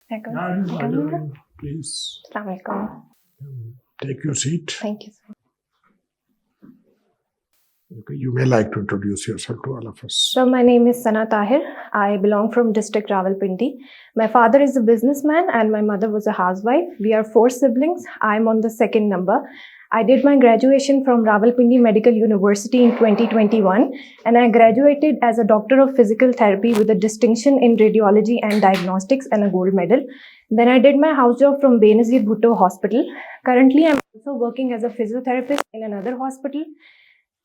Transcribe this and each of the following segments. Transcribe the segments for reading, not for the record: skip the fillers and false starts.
Please Assalamualaikum. take your seat. Thank you, sir. Okay, you may like to introduce yourself to all of us. So my name is Sana Tahir. I belong from district Rawalpindi. My father is a businessman and my mother was a housewife. We are 4 siblings. I'm on the second number. I did my graduation from Rawalpindi Medical University in 2021 and I graduated as a doctor of physical therapy with a distinction in radiology and diagnostics and a gold medal. Then I did my house job from Benazir Bhutto Hospital. Currently, I'm also working as a physiotherapist in another hospital.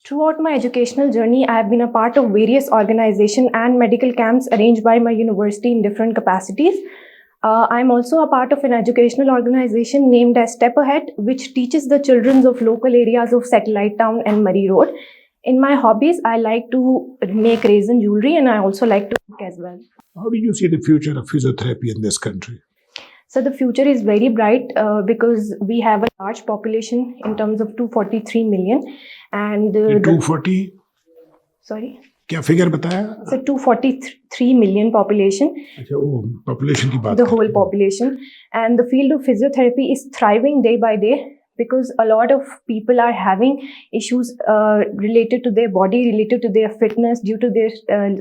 Throughout my educational journey, I have been a part of various organizations and medical camps arranged by my university in different capacities. I'm also a part of an educational organization named as Step Ahead, which teaches the children of local areas of Satellite Town and Murray Road. In my hobbies, I like to make resin jewelry and I also like to cook as well. How do you see the future of physiotherapy in this country? So the future is very bright because we have a large population in terms of 243 million. And 240? Sorry? क्या figure बताया? So 243 million population. अच्छा वो population की बात The whole population. And the field of physiotherapy is thriving day by day because a lot of people are having issues related to their body, related to their fitness, due to their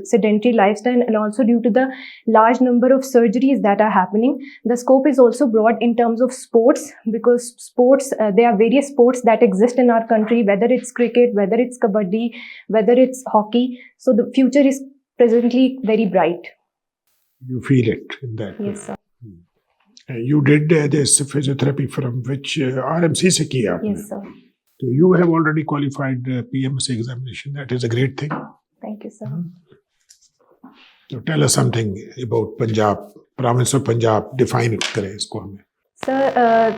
sedentary lifestyle, and also due to the large number of surgeries that are happening. The scope is also broad in terms of sports because sports, there are various sports that exist in our country, whether it's cricket, whether it's kabaddi, whether it's hockey. So the future is presently very bright. You feel it in that way. Yes, sir. You did this physiotherapy from which RMC से किया आपने? Yes, sir. So you have already qualified PMS examination. That is a great thing. Thank you, sir. So tell us something about Punjab, province of Punjab. Define it करें इसको हमें. Sir,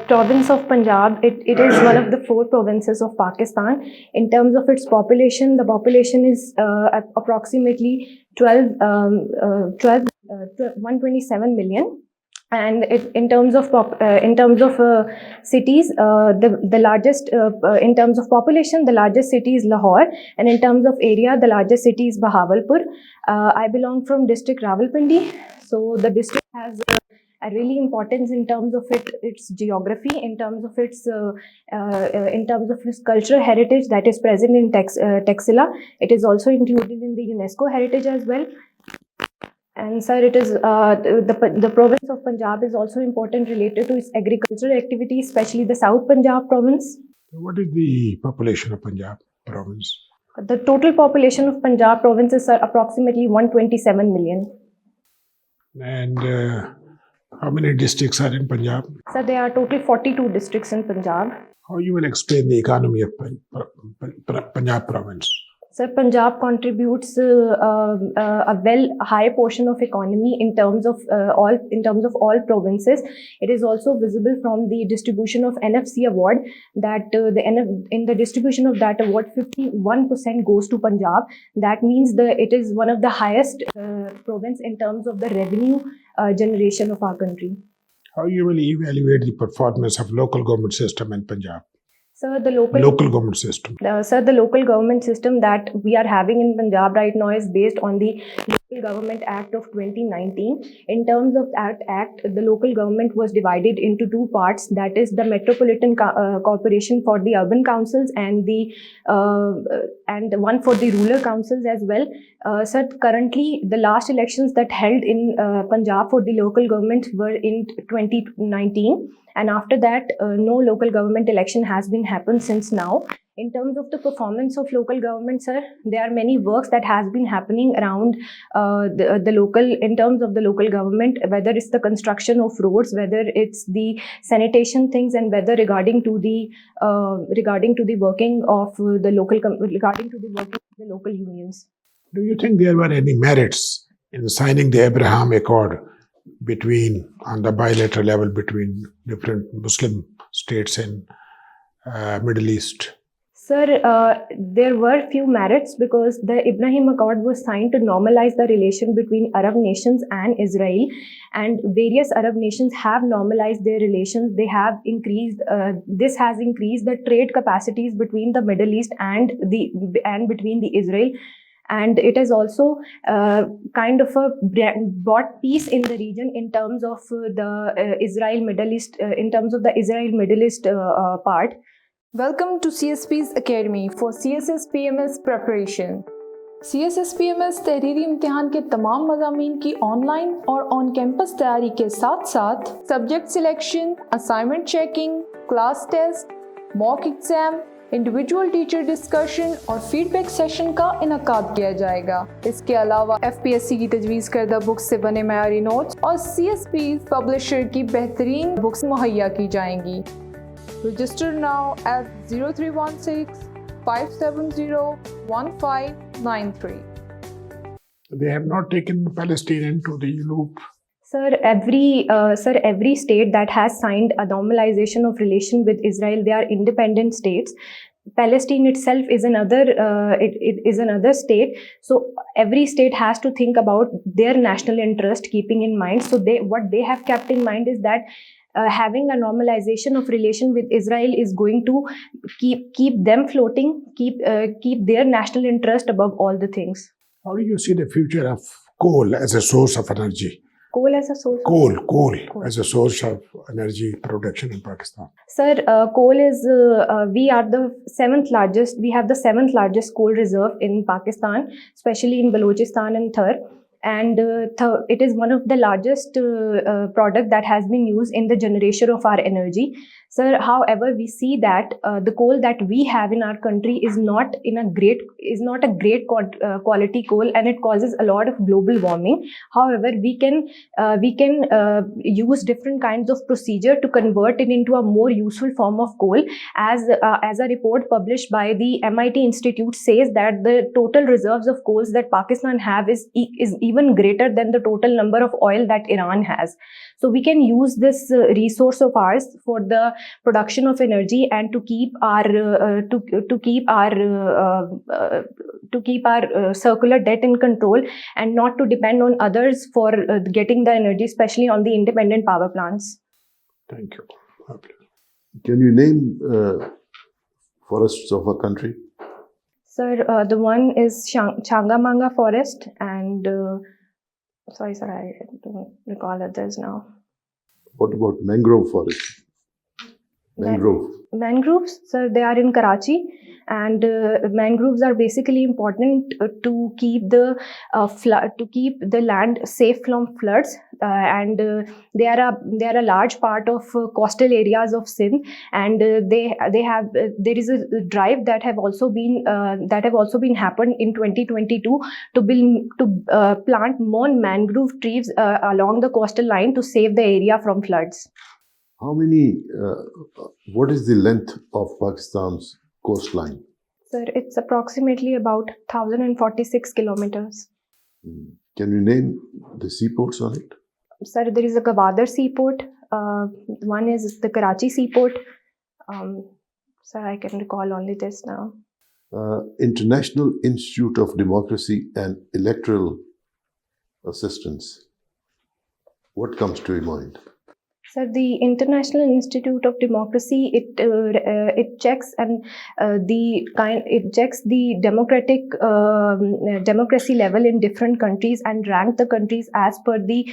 province of Punjab, it is one of the 4 provinces of Pakistan. In terms of its population, the population is approximately 127 million. And in terms of cities, the largest in terms of population, the largest city is Lahore, and in terms of area, the largest city is Bahawalpur. I belong from district Rawalpindi, so the district has a really importance in terms of its geography, in terms of its cultural heritage that is present in Taxila. It is also included in the UNESCO heritage as well. And sir, it is the province of Punjab is also important related to its agricultural activity, especially the South Punjab province. What is the population of Punjab province? The total population of Punjab province is approximately 127 million. And how many districts are in Punjab? Sir, there are total 42 districts in Punjab. How you will explain the economy of Punjab province? Sir, Punjab contributes a high portion of economy in terms of all provinces. It is also visible from the distribution of NFC award that in the distribution of that award, 51% goes to Punjab. That means it is one of the highest province in terms of the revenue generation of our country. How you will evaluate the performance of local government system in Punjab? Sir, the local government system. Sir, the local government system that we are having in Punjab right now is based on the Local Government Act of 2019. In terms of that act, the local government was divided into 2 parts. That is the Metropolitan Corporation for the urban councils and one for the rural councils as well. Sir, currently the last elections that held in Punjab for the local government were in 2019. And after that, no local government election has been happened since now. In terms of the performance of local government, sir, there are many works that has been happening around in terms of the local government, whether it's the construction of roads, whether it's the sanitation things, and whether regarding to the working of the local unions. Do you think there were any merits in signing the Abraham Accord on the bilateral level between different Muslim states in Middle East? Sir, there were few merits because the Abraham Accord was signed to normalize the relation between Arab nations and Israel, and various Arab nations have normalized their relations. They have increased. This has increased the trade capacities between the Middle East and between the Israel. and it is also kind of a brought peace in the region in terms of the Israel-Middle East, in terms of the Israel-Middle East part. Welcome to CSPs Academy for CSS PMS preparation. CSS PMS तहरीरी इम्तिहान के तमाम मज़ामीन की online और on campus तैयारी के साथ साथ subject selection, assignment checking, class test, mock exam, individual teacher discussion और फीडबैक सेशन का इनकाद किया जाएगा। इसके अलावा FPSC की तजवीज़ करदा बुक्स से बने मयारी नोट्स और CSP पब्लिशर की बेहतरीन बुक्स मुहैया की जाएंगी। Register now at 0316 570-1593. They have not taken Palestine into the loop. Sir, every state that has signed a normalization of relation with Israel, they are independent states. Palestine itself is another it is another state. So every state has to think about their national interest, keeping in mind. So what they have kept in mind is that having a normalization of relation with Israel is going to keep them floating, keep their national interest above all the things. How do you see the future of coal as a source of energy? Coal as a source. Coal as a source of energy production in Pakistan. Sir, coal is we are the seventh largest. We have the seventh largest coal reserve in Pakistan, especially in Balochistan and Thar. And it is one of the largest product that has been used in the generation of our energy. Sir, however, we see that the coal that we have in our country is not a great quality coal, and it causes a lot of global warming. However, we can use different kinds of procedure to convert it into a more useful form of coal. As a report published by the MIT Institute says that the total reserves of coals that Pakistan have is even greater than the total number of oil that Iran has. So we can use this resource of ours for the production of energy and to keep our circular debt in control, and not to depend on others for getting the energy, especially on the independent power plants. Thank you. Can you name forests of our country? Sir, the one is Changamanga forest, and sorry sir, I don't recall others now. What about mangrove forest? Mangroves, sir, they are in Karachi, and mangroves are basically important to keep the land safe from floods, and they are a large part of coastal areas of Sindh, and there is a drive that have also been happened in 2022 to plant more mangrove trees along the coastal line to save the area from floods. What is the length of Pakistan's coastline? Sir, it's approximately about 1,046 kilometers. Can you name the seaports on it? Sir, there is a Gwadar seaport. One is the Karachi seaport. Sir, I can recall only this now. International Institute of Democracy and Electoral Assistance. What comes to your mind? Sir, the International Institute of Democracy, it checks the democracy level in different countries and rank the countries as per the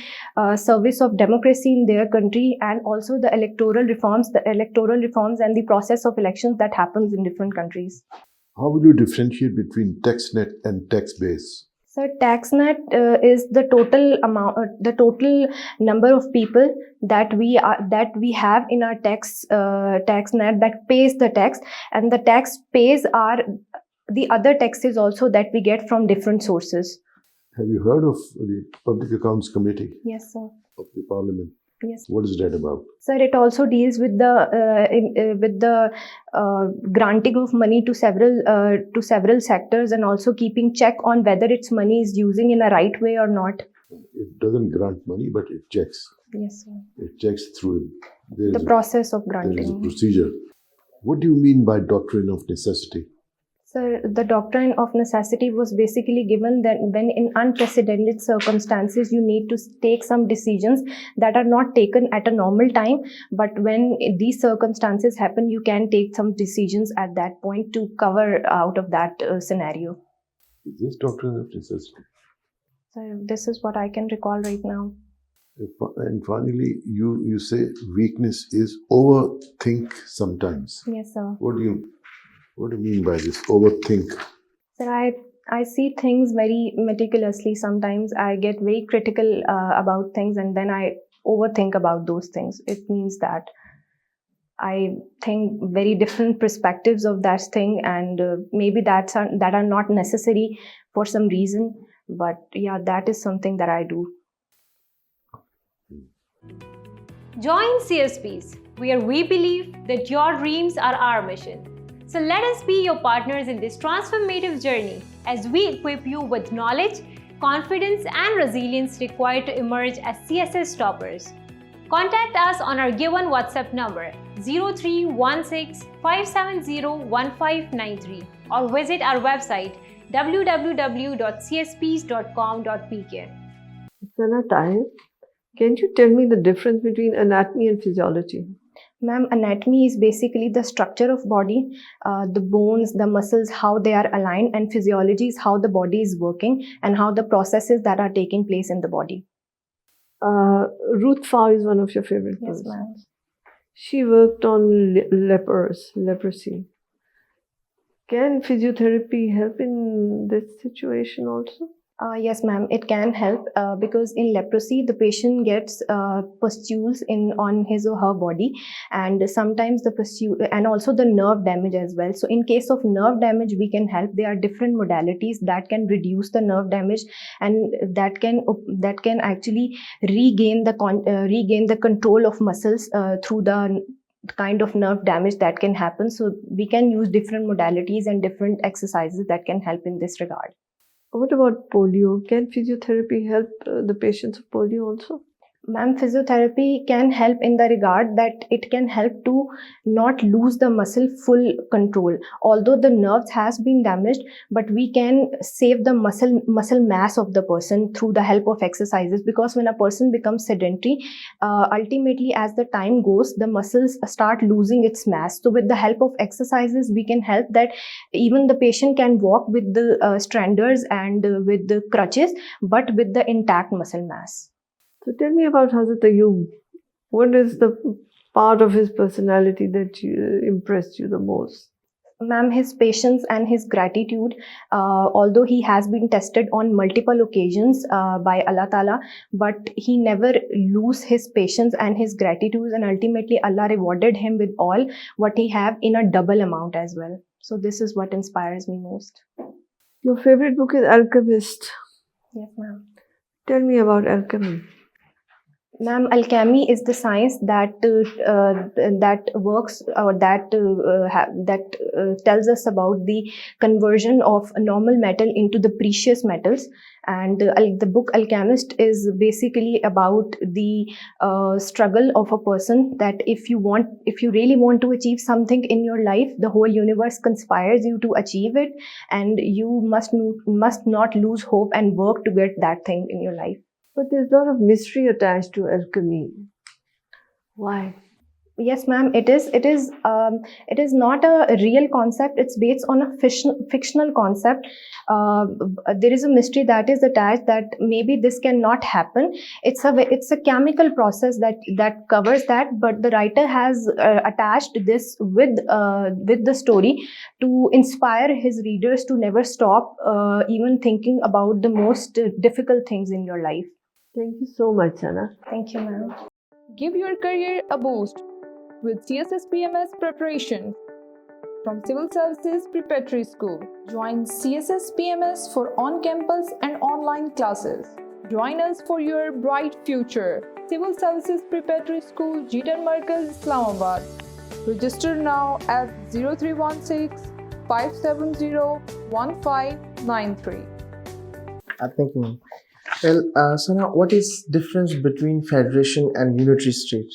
service of democracy in their country, and also the electoral reforms and the process of elections that happens in different countries. How would you differentiate between TaxNet and TaxBase? Sir, TaxNet is the total number of people that we have in our TaxNet that pays the tax, and the tax pays are the other taxes also that we get from different sources. Have you heard of the Public Accounts Committee? Yes, sir. Of the Parliament? Yes. What is that about? Sir, it also deals with the granting of money to several sectors, and also keeping check on whether its money is using in a right way or not. It doesn't grant money, but it checks. Yes, sir. It checks through the process of granting. There is a procedure. What do you mean by doctrine of necessity? Sir, the doctrine of necessity was basically given that when in unprecedented circumstances you need to take some decisions that are not taken at a normal time, but when these circumstances happen, you can take some decisions at that point to cover out of that scenario. Is this doctor left assistant? So this is what I can recall right now. And finally, you say weakness is overthink sometimes. Yes, sir. What do you mean by this overthink? Sir, I see things very meticulously. Sometimes I get very critical about things, and then I overthink about those things. It means that I think very different perspectives of that thing, and maybe that are not necessary for some reason. But yeah, that is something that I do. Join CSPs, where we believe that your dreams are our mission. So let us be your partners in this transformative journey as we equip you with knowledge, confidence, and resilience required to emerge as CSS toppers. Contact us on our given WhatsApp number 0316 570 1593 or visit our website www.csps.com.pk. Sana Tahir, can you tell me the difference between anatomy and physiology? Ma'am, anatomy is basically the structure of body, the bones, the muscles, how they are aligned, and physiology is how the body is working and how the processes that are taking place in the body. Ruth Faw is one of your favorite Yes, persons. ma'am. She worked on leprosy. Can physiotherapy help in this situation also? Yes, ma'am, it can help because in leprosy, the patient gets pustules on his or her body, and sometimes the pustule and also the nerve damage as well. So in case of nerve damage, we can help. There are different modalities that can reduce the nerve damage, and that can actually regain the control of muscles through the kind of nerve damage that can happen. So we can use different modalities and different exercises that can help in this regard. What about polio? Can physiotherapy help the patients of polio also? Ma'am, physiotherapy can help in the regard that it can help to not lose the muscle full control. Although the nerves has been damaged, but we can save the muscle mass of the person through the help of exercises, because when a person becomes sedentary, ultimately as the time goes, the muscles start losing its mass. So with the help of exercises, we can help that even the patient can walk with the stranders and with the crutches, but with the intact muscle mass. So tell me about Hazrat Ayub. What is the part of his personality that impressed you the most? Ma'am, his patience and his gratitude, although he has been tested on multiple occasions by Allah Ta'ala, but he never lose his patience and his gratitude, and ultimately Allah rewarded him with all what he have in a double amount as well. So this is what inspires me most. Your favorite book is Alchemist. Yes, ma'am. Tell me about alchemy. Ma'am, alchemy is the science that works or that tells us about the conversion of a normal metal into the precious metals. And the book Alchemist is basically about the struggle of a person, that if you really want to achieve something in your life, the whole universe conspires you to achieve it, and you must not lose hope and work to get that thing in your life. But there's a lot of mystery attached to alchemy. Why? Yes, ma'am. It is not a real concept. It's based on a fictional concept. There is a mystery that is attached, that maybe this cannot happen. It's a chemical process that covers that. But the writer has attached this with the story to inspire his readers to never stop even thinking about the most difficult things in your life. Thank you so much, Sana. Thank you, ma'am. Give your career a boost with CSS PMS preparation from Civil Services Preparatory School. Join CSS PMS for on-campus and online classes. Join us for your bright future. Civil Services Preparatory School, Jeetan Markaz, Islamabad. Register now at 0316 570 1593. Thank you, ma'am. Well, Sana, what is difference between federation and unitary state?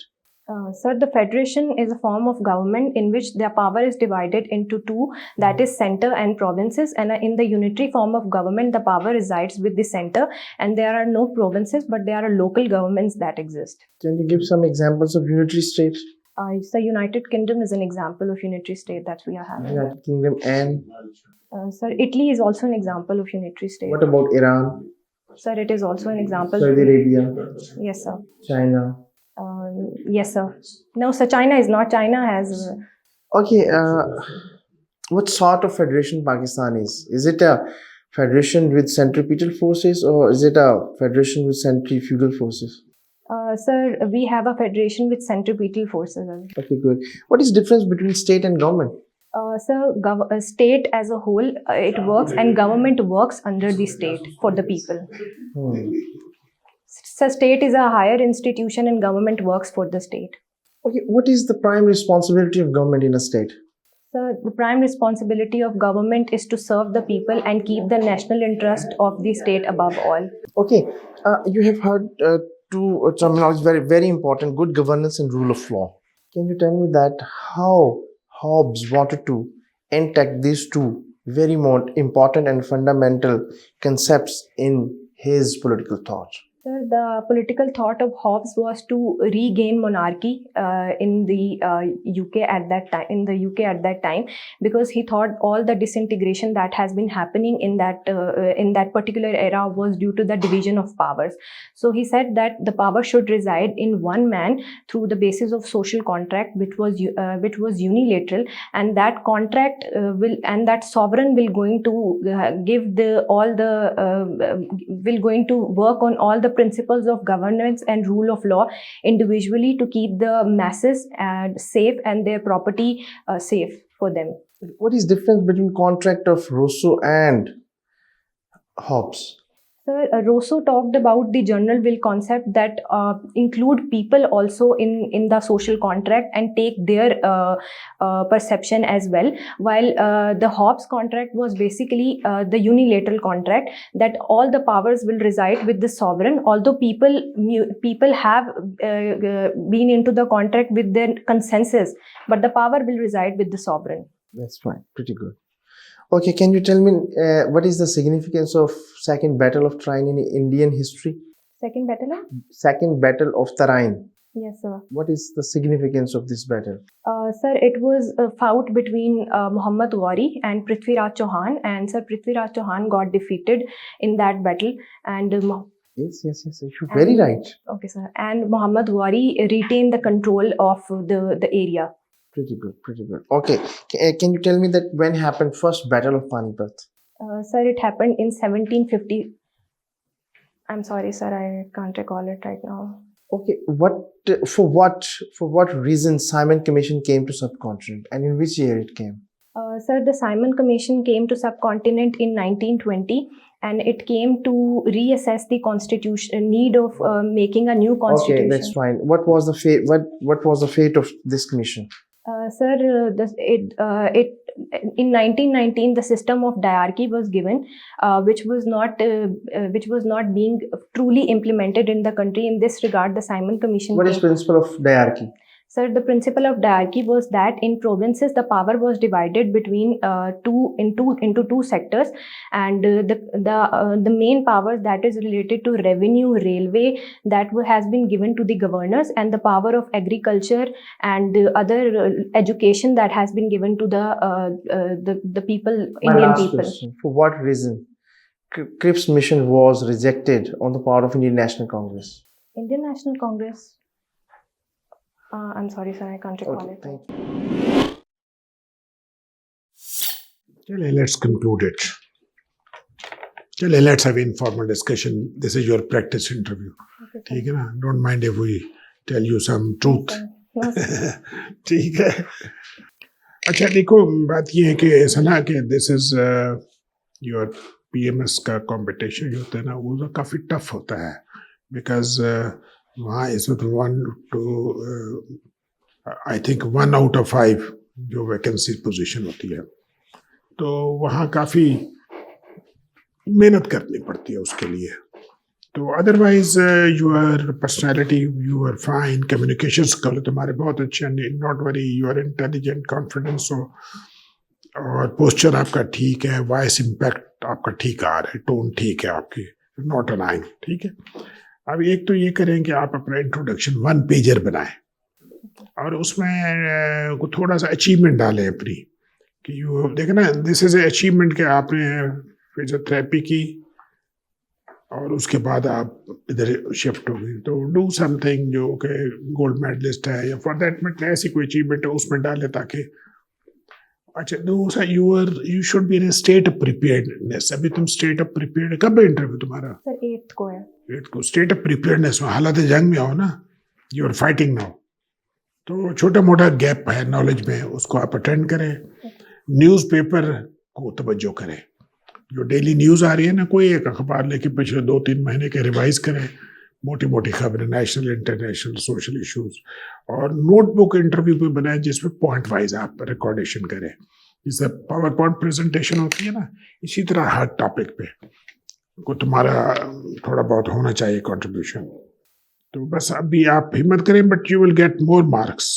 Sir, the federation is a form of government in which their power is divided into two, that is center and provinces. And in the unitary form of government, the power resides with the center, and there are no provinces, but there are local governments that exist. Can you give some examples of unitary state? So United Kingdom is an example of unitary state that we are having. United Kingdom, and Sir, Italy is also an example of unitary state. what about Iran, Sir, it is also an example. Saudi Arabia, Yes, sir. China? Yes, sir. No, sir, China is not. China has. Okay, what sort of federation Pakistan is? Is it a federation with centripetal forces, or is it a federation with centrifugal forces? Sir, we have a federation with centripetal forces. Okay, good. What is difference between state and government? Sir, state as a whole, it works, and government works under the state for the people. So state is a higher institution and government works for the state. Okay, what is the prime responsibility of government in a state? So the prime responsibility of government is to serve the people and keep the national interest of the state above all. Okay, you have heard two terminologies, very, very important: good governance and rule of law. Can you tell me that how Hobbes wanted to intact these two very more important and fundamental concepts in his political thought? Sir, the political thought of Hobbes was to regain monarchy in the UK at that time. In the UK at that time, because he thought all the disintegration that has been happening in that particular era was due to the division of powers. So he said that the power should reside in one man through the basis of social contract, which was unilateral, and that contract and that sovereign will going to will going to work on all the principles of governance and rule of law individually to keep the masses safe and their property safe for them. What is difference between contract of Rousseau and Hobbes? Sir, Rousseau talked about the general will concept that include people also in the social contract and take their perception as well, while the Hobbes contract was basically the unilateral contract that all the powers will reside with the sovereign, although people have been into the contract with their consensus, but the power will reside with the sovereign. That's fine, pretty good. Okay, can you tell me what is the significance of Second Battle of Trine in Indian history? Second battle? Second Battle of Trine. Yes, sir. What is the significance of this battle? Sir, it was a fight between Muhammad Ghori and Prithviraj Chauhan, and Sir Prithviraj Chauhan got defeated in that battle, and Yes, you're very right. Okay, sir. And Muhammad Ghori retained the control of the area. Pretty good. Okay, can you tell me that when happened first Battle of Panipat? Sir, it happened in 1750. I'm sorry, sir, I can't recall it right now. Okay, for what reason Simon Commission came to subcontinent, and in which year it came? Sir, the Simon Commission came to subcontinent in 1920, and it came to reassess the constitution need of making a new constitution. Okay, that's fine. What was the fate? What was the fate of this commission? Sir, in 1919, the system of diarchy was given, which was not being truly implemented in the country. In this regard, the Simon Commission. What is principle of diarchy? Sir, the principle of diarchy was that in provinces the power was divided between into two sectors, and the main power that is related to revenue, railway, that has been given to the governors, and the power of agriculture and other education that has been given to the people, Indian people. Question. For what reason Cripps mission was rejected on the part of Indian National Congress? Indian National Congress. I'm sorry, sir, I can't recall it. Thank you. Chale, let's conclude it. Chale, let's have informal discussion. This is your practice interview. Okay, ठीक है ना? Don't mind if we tell you some truth. no, sir. ठीक है. अच्छा देखो बात ये है कि ऐसा ना कि this is your PMS का competition जो होता है ना वो तो काफी tough होता है because वहाँ इसमें तो 1 out of 5 जो वैकेंसी पोजीशन होती है तो वहाँ काफ़ी मेहनत करनी पड़ती है उसके लिए तो otherwise your personality you are fine communication skill तुम्हारे बहुत अच्छे हैं not very you are intelligent confidence हो और पोस्चर आपका ठीक है वॉइस इम्पैक्ट आपका ठीक आ रहा है टोन ठीक है आपकी नॉट अनाइंग ठीक है अब एक तो ये करें कि आप अपना इंट्रोडक्शन 1 पेजर बनाएं और उसमें को थोड़ा सा अचीवमेंट डालें अपनी कि यू देखना दिस इज ए अचीवमेंट कि आपने फिजियोथेरेपी की और उसके बाद आप इधर शिफ्ट हो गई, तो डू समथिंग जो कि गोल्ड मेडलिस्ट है या फॉर दैट मैटर ऐसी कोई अचीवमेंट है उसमें डालें ताकि अच्छा दूसरा you should be in state of preparedness. अभी तुम स्टेट ऑफ प्रिपेयर्ड कब है इंटरव्यू तुम्हारा? सर 8th को है। 8th को स्टेट ऑफ प्रिपेयर्डनेस में हालात जंग में हो ना, यू आर फाइटिंग नाउ, तो छोटा मोटा गैप है नॉलेज में उसको आप अटेंड करें। न्यूज़पेपर को तवज्जो करें, जो डेली न्यूज़ आ रही है ना, कोई एक अखबार लेके पिछले 2-3 महीने के रिवाइज करें, मोटी मोटी खबरें, नेशनल इंटरनेशनल सोशल इश्यूज, और नोटबुक इंटरव्यू पे बनाए जिसमें पॉइंट वाइज आप रिकॉर्डेशन करें, जैसे पावर पॉइंट प्रेजेंटेशन होती है ना, इसी तरह हर टॉपिक पे को तुम्हारा थोड़ा बहुत होना चाहिए कंट्रीब्यूशन। तो बस अभी आप हिम्मत करें, but you will get more marks.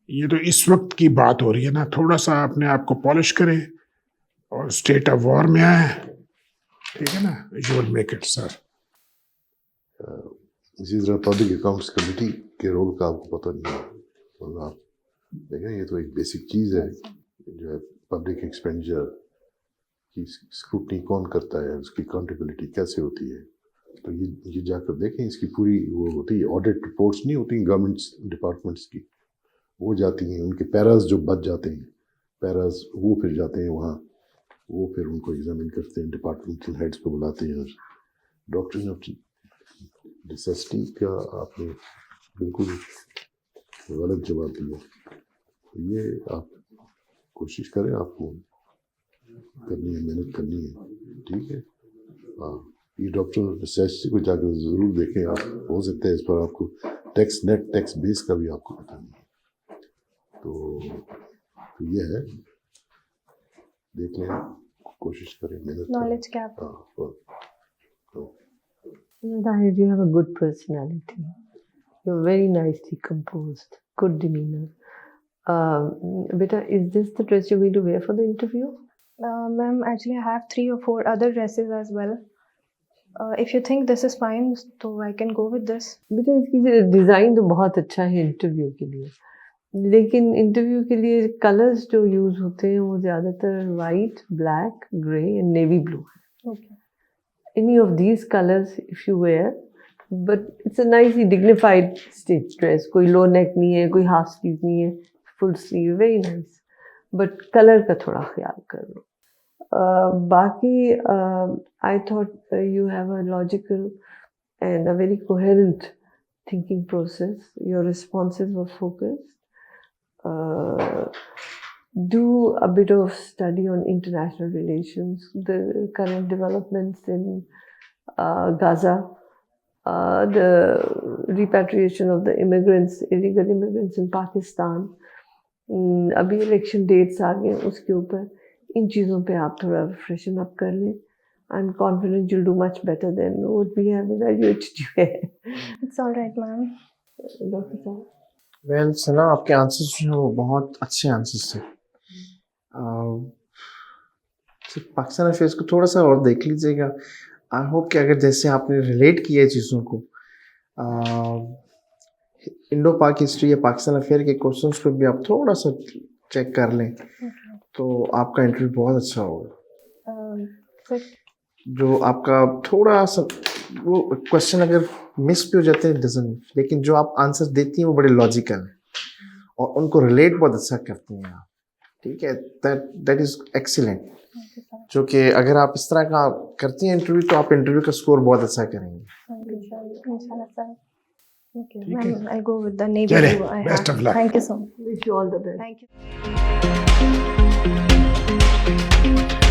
ये तो इस वक्त की बात हो रही है ना, थोड़ा सा अपने आप को पॉलिश करें और स्टेट ऑफ वॉर में आए, ठीक है ना, you will make it sir. इसी तरह पब्लिक अकाउंट्स कमेटी के रोल का आपको पता नहीं है, तो आप देखें ये तो एक बेसिक चीज़ है जो है पब्लिक एक्सपेंडिचर की स्क्रूटनी कौन करता है, उसकी अकाउंटेबिलिटी कैसे होती है, तो ये जाकर देखें, इसकी पूरी वो होती है, ऑडिट रिपोर्ट्स नहीं होती गवर्नमेंट डिपार्टमेंट्स की, वो जाती हैं, उनके पैराज जो बच जाते हैं, पैराज वो फिर जाते हैं वहाँ, वो फिर उनको एग्जामिन करते हैं, डिपार्टमेंटल हेड्स को बुलाते हैं। और डॉक्टरिन ऑफ नेसेसिटी का आपने बिल्कुल गलत जवाब दिया, तो ये आप कोशिश करें, आपको करनी है, मेहनत करनी है, ठीक है। हाँ, ये डॉक्टर नेसेसिटी को जाकर ज़रूर देखें आप, हो सकता है इस पर आपको टैक्स नेट टैक्स बेस का भी आपको पता नहीं है, तो ये है, देख लें, कोशिश करें, मेहनत knowledge gap. Tahir, you have a good personality. You're very nicely composed, good demeanor. Beta, is this the dress you're going to wear for the interview? Ma'am, actually I have 3 or 4 other dresses as well. If you think this is fine, so I can go with this. बेटा इसकी design तो बहुत अच्छा है interview के लिए, लेकिन interview के लिए कलर्स जो यूज़ होते हैं वो ज़्यादातर white, black, grey and navy blue है। Okay. Any of these colors if you wear, but it's a nicely dignified stage dress. कोई low neck नहीं है, कोई half sleeve नहीं है, full sleeve, very nice. But color का थोड़ा ख्याल करो। बाकी I thought you have a logical and a very coherent thinking process. Your responses were focused. Do a bit of study on international relations, the current developments in Gaza, the repatriation of the immigrants, illegal immigrants in Pakistan. अभी election dates आ गए, उसके ऊपर इन चीज़ों पे आप थोड़ा freshen up कर लें। I'm confident you'll do much better than what we have evaluated you है। It's all right, ma'am. Doctor साहब, वेल सना, आपके आंसर्स जो हैं वो बहुत अच्छे आंसर्स थे। सिर्फ पाकिस्तान अफेयर्स को थोड़ा सा और देख लीजिएगा। आई होप कि अगर जैसे आपने रिलेट किया चीज़ों को, इंडो पाक हिस्ट्री या पाकिस्तान अफेयर के क्वेश्चंस को भी आप थोड़ा सा चेक कर लें, तो आपका इंटरव्यू बहुत अच्छा होगा। Sir, जो आपका थोड़ा सा वो क्वेश्चन अगर मिस भी हो जाते हैं डजंट, लेकिन जो आप आंसर देती हैं वो बड़े लॉजिकल हैं और उनको रिलेट बहुत अच्छा करती हैं आप, ठीक है। दैट इज़ एक्सीलेंट, जो कि अगर आप इस तरह का करती हैं इंटरव्यू, तो आप इंटरव्यू का स्कोर बहुत अच्छा करेंगे। inshallah, sir. Okay, ठीक है। ma'am, I'll go with the navy चले, blue I best have. of luck. Thank you so much. wish you all the best. Thank you.